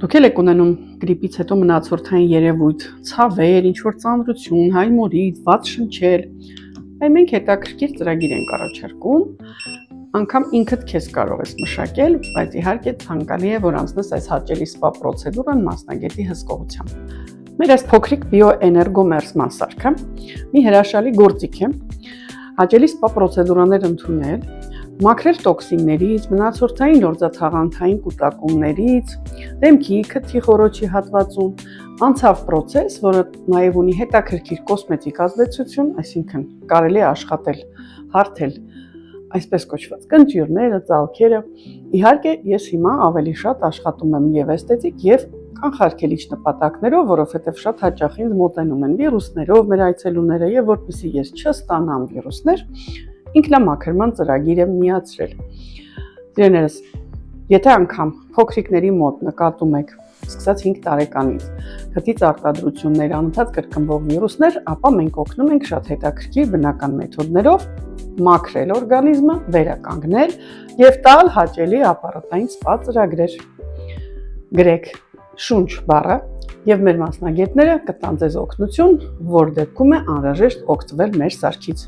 Դուք եք ունենում գրիպից հետո մնացորդային երևույթ, ցավեր, ինչ-որ ծանրություն, հայմորից, վատ շնչել։ Մենք հետաքրքիր ծրագիր ենք առաջարկում, անգամ ինքդ քեզ կարող ես մշակել, բայց իհարկե ցանկալի է, որ անցնես այս հաճելի սպա պրոցեդուրան մասնագետի հսկողությամբ։ Մեր այս փոքրիկ բիոէներգոմերսման սարքը մի հրաշալի գործիք է, հաճելի սպա պրոցեդուրաներ ընդունել, մաքրել տոքսիններից, մնացորդային լորձաթաղանթային կուտակումներից, դեմքի, քթի խոռոչի հատվածում, անցավ պրոցես, որը նաև ունի հետաքրքիր կոսմետիկ ազդեցություն, այսինքն կարելի է աշխատել, հարթել այսպես կոչված կնճիռները, ծալքերը։ Իհարկե, ես հիմա ավելի շատ աշխատում եմ եւ էսթետիկ եւ կանխարգելիչ նպատակներով, որովհետեւ շատ հաճախ ինձ մոտենում են վիրուսներով մեր այցելուները եւ որպեսզի ես չստանամ վիրուսներ, ինքնամաքրման ծրագիր եմ միացրել։ Ձերներս, եթե անգամ փոքրիկների մոտ նկատում եք, սկսած 5 տարեկանից, քթից արտադրություններ, անընդհատ կրկնվող վիրուսներ, ապա մենք օգնում ենք շատ հետաքրքիր բնական մեթոդներով մաքրել օրգանիզմը, վերականգնել եւ տալ հաճելի ապարատային սպա ծրագրեր։ Գրեք շունչ բառը եւ մեր մասնագետները կտան ձեզ օգնություն, որ դեպքում է անհրաժեշտ օգտվել մեր սարքից։